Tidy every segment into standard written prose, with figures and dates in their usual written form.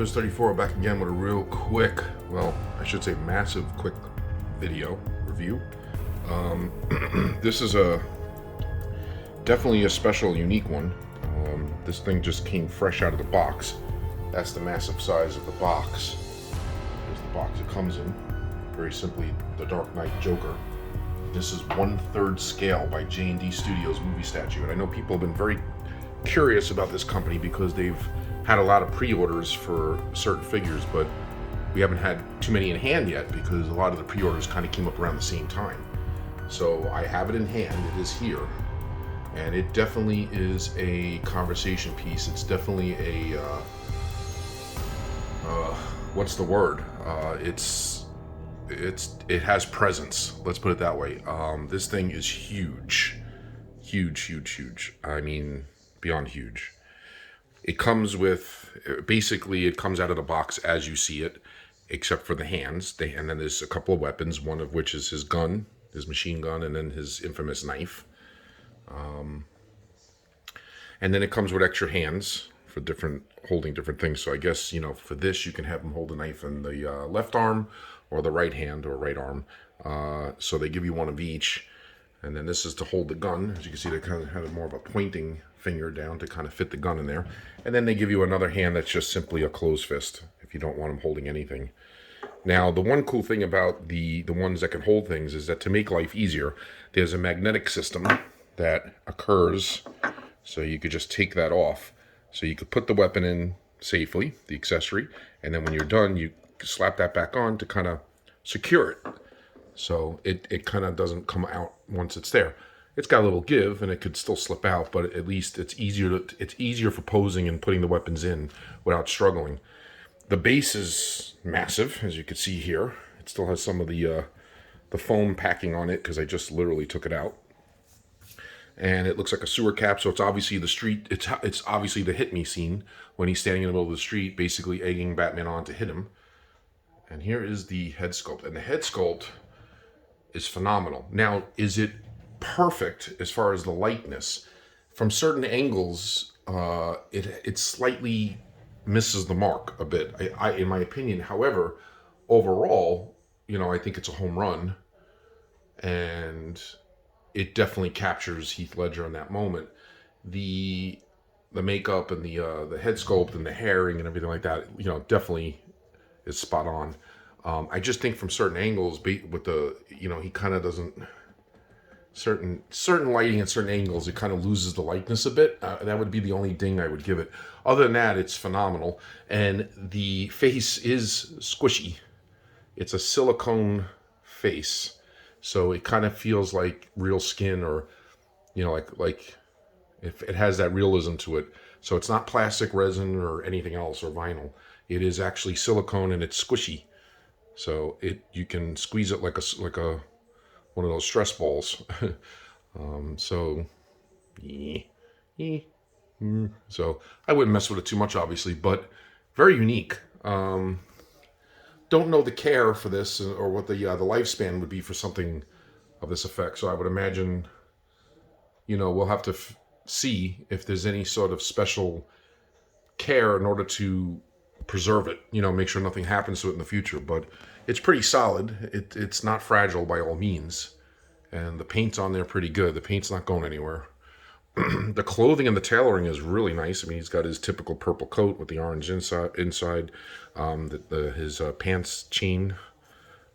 Biz34 back again with a real quick, well, I should say massive quick video review. This is definitely a special, unique one. This thing just came fresh out of the box. That's the massive size of the box. Here's the box it comes in. Very simply, The Dark Knight Joker. This is 1/3 scale by JND Studios movie statue. And I know people have been very curious about this company because they've had a lot of pre-orders for certain figures, but we haven't had too many in hand yet because a lot of the pre-orders kind of came up around the same time. So I have it in hand, it is here, and it definitely is a conversation piece. It's definitely a, what's the word? It has presence, let's put it that way. This thing is huge. Huge. I mean, beyond huge. It comes with, basically it comes out of the box as you see it, except for the hands. And then there's a couple of weapons, one of which is his gun, his machine gun, and then his infamous knife. And then it comes with extra hands for holding different things. So I guess, for this, you can have him hold a knife in the left arm or the right hand or right arm. So they give you one of each. And then this is to hold the gun. As you can see, they kind of have more of a pointing finger down to kind of fit the gun in there. And then they give you another hand that's just simply a closed fist if you don't want them holding anything. Now, the one cool thing about the ones that can hold things is that to make life easier, there's a magnetic system that occurs. So you could just take that off. So you could put the weapon in safely, the accessory, and then when you're done, you slap that back on to kind of secure it. So it kind of doesn't come out once it's there. It's got a little give, and it could still slip out, but at least it's easier for posing and putting the weapons in without struggling. The base is massive, as you can see here. It still has some of the foam packing on it because I just literally took it out. And it looks like a sewer cap, so it's obviously the street. It's obviously the hit me scene when he's standing in the middle of the street, basically egging Batman on to hit him. And here is the head sculpt, and the head sculpt is phenomenal. Now, is it perfect as far as the likeness? From certain angles, it slightly misses the mark a bit, in my opinion. However, overall, I think it's a home run, and it definitely captures Heath Ledger in that moment. The makeup and the head sculpt and the hairing and everything like that, definitely is spot on. I just think from certain angles, with the, he kind of doesn't, certain lighting at certain angles, it kind of loses the likeness a bit. That would be the only ding I would give it. Other than that, it's phenomenal. And the face is squishy. It's a silicone face. So it kind of feels like real skin, or, like if it has that realism to it. So it's not plastic resin or anything else or vinyl. It is actually silicone, and it's squishy. So you can squeeze it like one of those stress balls. So I wouldn't mess with it too much, obviously, but very unique. Don't know the care for this or what the lifespan would be for something of this effect. So I would imagine, we'll have to see if there's any sort of special care in order to preserve it, make sure nothing happens to it in the future. But it's pretty solid. It's not fragile by all means, and the paint's on there pretty good. The paint's not going anywhere. The clothing and the tailoring is really nice. I mean, he's got his typical purple coat with the orange inside. His pants chain,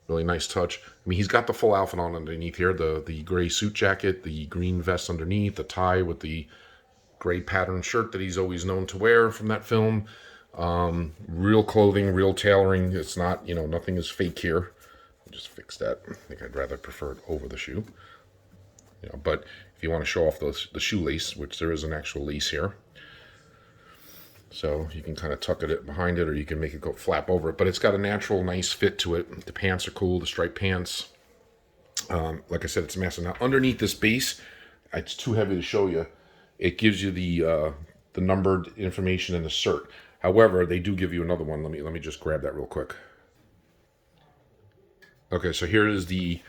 really nice touch. I mean, he's got the full outfit on underneath here. The gray suit jacket, the green vest underneath, the tie with the gray pattern shirt that he's always known to wear from that film. Real clothing, real tailoring. It's not, nothing is fake here. I'll just fix that. I think I'd rather prefer it over the shoe. But if you want to show off the shoelace, which there is an actual lace here, so you can kind of tuck it behind it, or you can make it go flap over it. But it's got a natural, nice fit to it. The pants are cool, the striped pants. Like I said, it's massive. Now, underneath this base, it's too heavy to show you. It gives you the numbered information in the cert. However, they do give you another one. Let me just grab that real quick. Okay, so here is the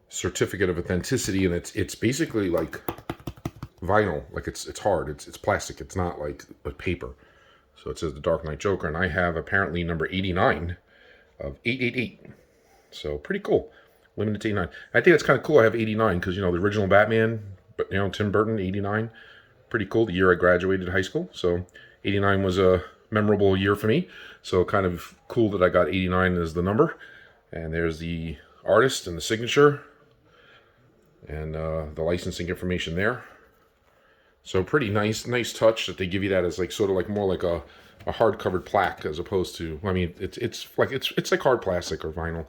certificate of authenticity, and it's basically like vinyl. Like it's hard. It's plastic. It's not like a paper. So it says the Dark Knight Joker, and I have apparently number 89 of 888. So pretty cool. Limited to 89. I think that's kind of cool. I have 89 because, the original Batman, but Tim Burton, 89. Pretty cool. The year I graduated high school. So 89 was a memorable year for me. So kind of cool that I got 89 as the number. And there's the artist and the signature and the licensing information there. So pretty nice touch that they give you that as like sort of like more like a hard-covered plaque as opposed to, I mean, it's like hard plastic or vinyl.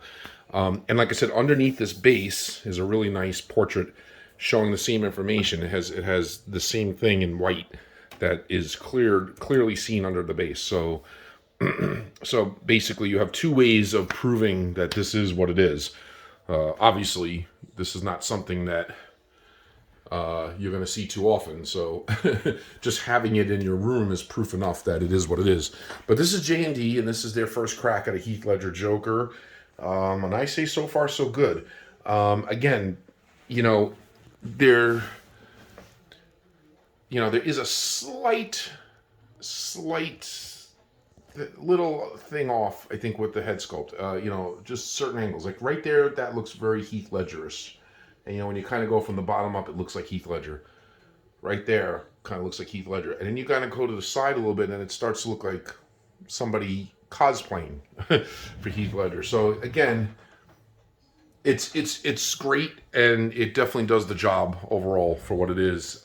And like I said, underneath this base is a really nice portrait showing the same information. It has the same thing in white that is clearly seen under the base. So so basically you have two ways of proving that this is what it is. Obviously, this is not something that you're going to see too often. So just having it in your room is proof enough that it is what it is. But this is JND, and this is their first crack at a Heath Ledger Joker. And I say so far so good. Again, there is a slight little thing off, I think, with the head sculpt. Just certain angles. Like right there, that looks very Heath Ledger-ish. And, when you kind of go from the bottom up, it looks like Heath Ledger. Right there, kind of looks like Heath Ledger. And then you kind of go to the side a little bit, and it starts to look like somebody cosplaying for Heath Ledger. So, again, it's great, and it definitely does the job overall for what it is.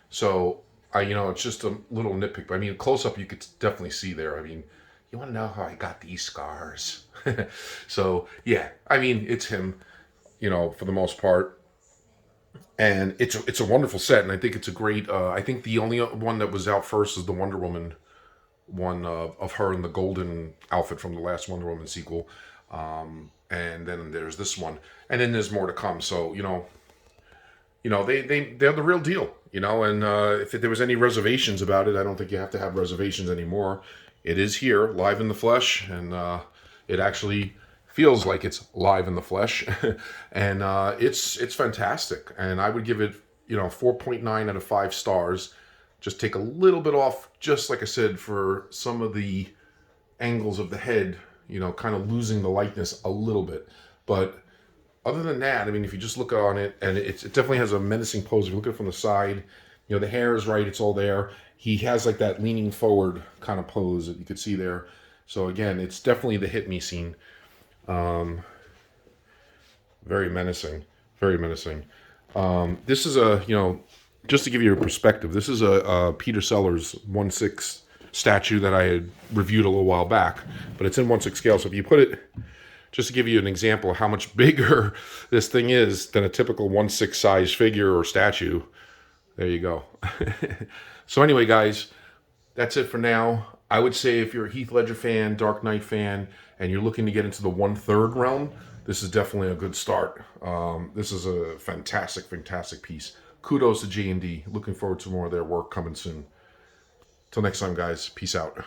So, it's just a little nitpick. But, I mean, close up, you could definitely see there. I mean, you want to know how I got these scars? So, yeah, I mean, it's him. For the most part, and it's a wonderful set, and I think it's a great. I think the only one that was out first is the Wonder Woman one of her in the golden outfit from the last Wonder Woman sequel, and then there's this one, and then there's more to come. So they're the real deal. And if there was any reservations about it, I don't think you have to have reservations anymore. It is here, live in the flesh, and it actually feels like it's live in the flesh, and it's fantastic. And I would give it 4.9 out of 5 stars. Just take a little bit off, just like I said, for some of the angles of the head, kind of losing the lightness a little bit. But other than that, I mean, if you just look on it, and it definitely has a menacing pose. If you look at it from the side, the hair is right, it's all there. He has like that leaning forward kind of pose that you could see there. So again, it's definitely the hit me scene. Very menacing, very menacing. This is just to give you a perspective, this is a Peter Sellers 1/6 statue that I had reviewed a little while back, but it's in 1/6 scale. So if you put it, just to give you an example of how much bigger this thing is than a typical 1/6 size figure or statue, there you go. So anyway, guys, that's it for now. I would say if you're a Heath Ledger fan, Dark Knight fan, and you're looking to get into the 1/3 realm, this is definitely a good start. This is a fantastic piece. Kudos to JND. Looking forward to more of their work coming soon. Till next time, guys. Peace out.